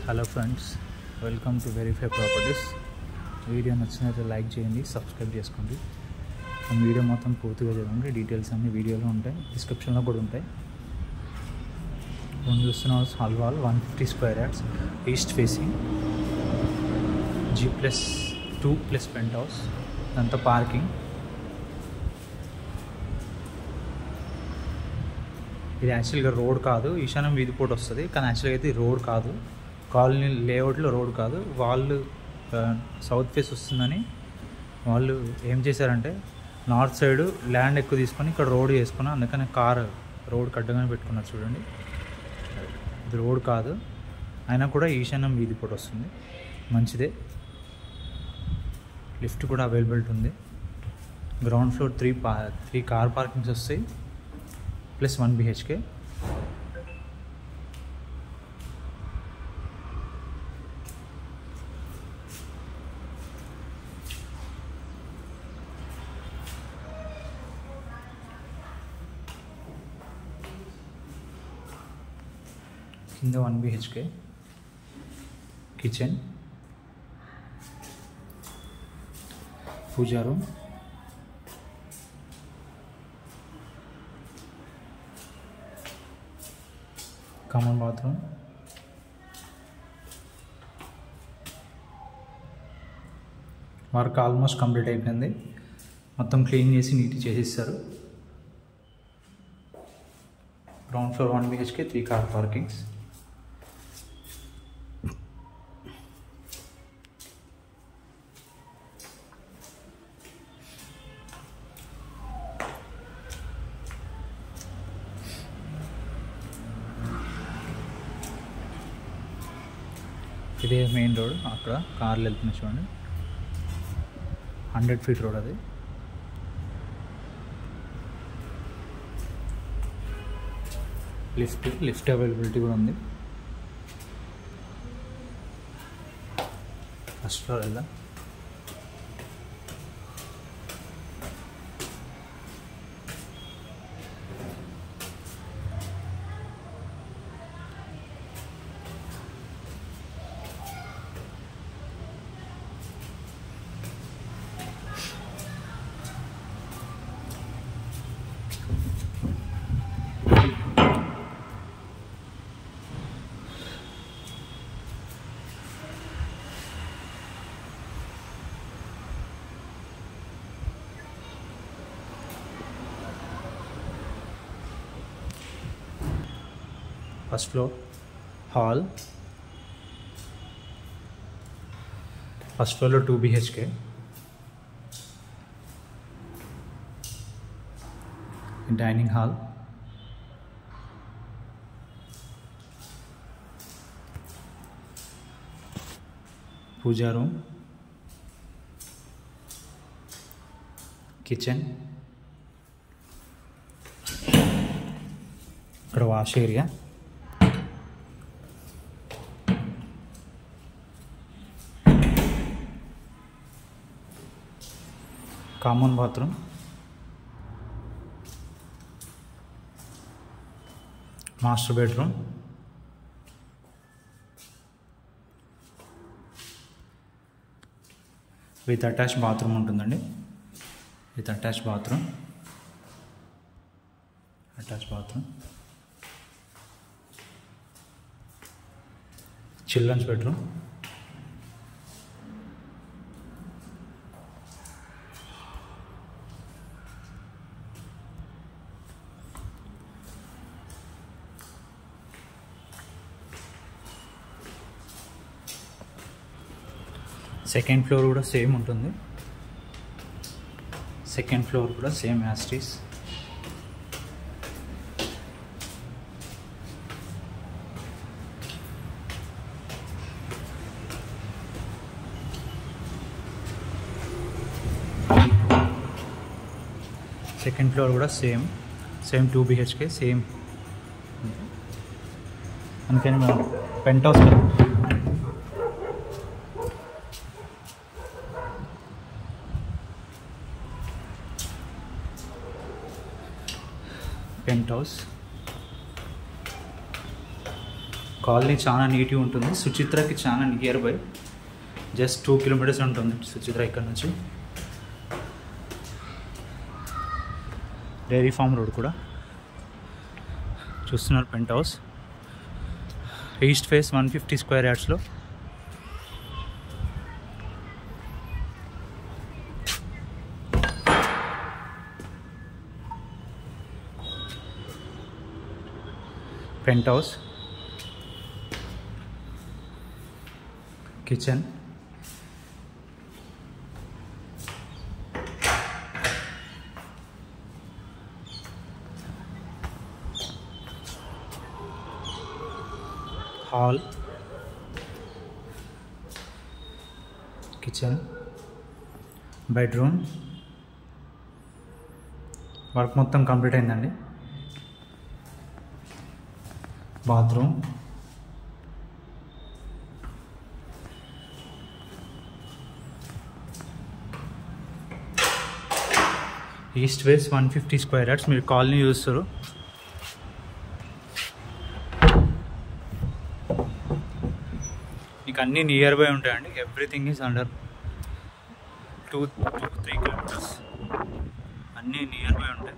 Hello friends, welcome to verify properties. Video నచ్చినట్లయితే like చేయండి, subscribe చేసుకోండి. వీడియో మొత్తం పూర్తిగా చదవండి. డీటెయిల్స్ అన్నీ వీడియోలో ఉంటాయి, డిస్క్రిప్షన్లో కూడా ఉంటాయి. మనం చూస్తున్న హౌస్ హల్వాల్ 150 square yards, east facing, G+2+ penthouse. ఇదంతా పార్కింగ్. ఇది యాక్చువల్గా రోడ్ కాదు, ఈశాన్యం వీధిపోటు వస్తుంది, కానీ యాక్చువల్గా అయితే రోడ్ కాదు. కాలనీ లేఅవుట్లో రోడ్ కాదు. వాళ్ళు సౌత్ ఫేస్ వస్తుందని వాళ్ళు ఏం చేశారంటే నార్త్ సైడ్ ల్యాండ్ ఎక్కువ తీసుకొని ఇక్కడ రోడ్ చేసుకున్నా, అందుకని కార్ రోడ్ కడ్డగానే పెట్టుకున్నారు. చూడండి, ఇది రోడ్ కాదు, అయినా కూడా ఈశాన్యం వీధిపోటు వస్తుంది. మంచిదే. లిఫ్ట్ కూడా అవైలబిలిటీ ఉంది. గ్రౌండ్ ఫ్లోర్ 3 కార్ పార్కింగ్స్ వస్తాయి, ప్లస్ 1 BHK. కింద 1 BHK, kitchen, puja room, common bathroom, work almost complete అయిపోయింది. మొత్తం క్లీన్ చేసి నీట్గా చేసిస్తారు. Ground floor 1 BHK, 3 car parkings. ఇదే మెయిన్ రోడ్, అక్కడ కార్లు వెళ్తున్నాయి చూడండి. 100 ఫీట్ రోడ్ అది. లిఫ్ట్ అవైలబిలిటీ కూడా ఉంది. ఫస్ట్ ఫ్లోర్ వెళ్దాం. First floor hall. ఫస్ట్ ఫ్లోర్లో 2 BHK. Dining hall, puja room, kitchen, ఇక్కడ wash area, common bathroom, master bedroom, with attach bathroom ఉంటుందండి. With attach bathroom, children's bedroom, second floor కూడా same ఉంటుంది. Second floor కూడా same as it is. Second floor కూడా same 2 BHK same. అందుకని మనం pent house colony చాలా నీట్గా ఉంటుంది. సుచిత్రకి చాలా నియర్ బై, జస్ట్ 2 కిలోమీటర్స్ ఉంటుంది సుచిత్ర ఇక్కడ నుంచి. డైరీ ఫామ్ రోడ్ కూడా చూస్తున్నారు. Penthouse east face 150 square యార్డ్స్లో. Penthouse, kitchen, hall, kitchen, bedroom. Work మొత్తం కంప్లీట్ అయిందండి. Bathroom, east west 150 square yards. మీరు కాలనీ చూస్తారు. మీకు అన్నీ నియర్ బై ఉంటాయండి. Everything is under 2-3 kilometres. అన్నీ నియర్ బై ఉంటాయి.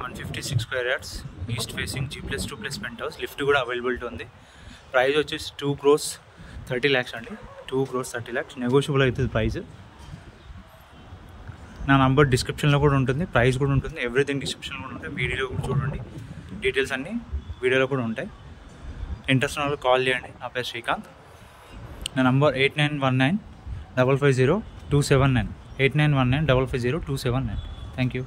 156 square yards, east facing, G+2+ penthouse. Lift కూడా అవైలబిలిటీ ఉంది. ప్రైస్ వచ్చేసి 2,30 lakhs అండి. 2,30 lakhs. నెగోషియబుల్ అవుతుంది ప్రైస్. నా నంబర్ డిస్క్రిప్షన్లో కూడా ఉంటుంది, ప్రైస్ కూడా ఉంటుంది, ఎవ్రీథింగ్ డిస్క్రిప్షన్లో కూడా ఉంటాయి. వీడియోలో కూడా చూడండి, డీటెయిల్స్ అన్నీ వీడియోలో కూడా ఉంటాయి. ఇంట్రెస్ట్ ఉన్న వాళ్ళు కాల్ చేయండి. నా పేరు శ్రీకాంత్. నా నంబర్ 8919 550 279. 8919 550 279. Thank you.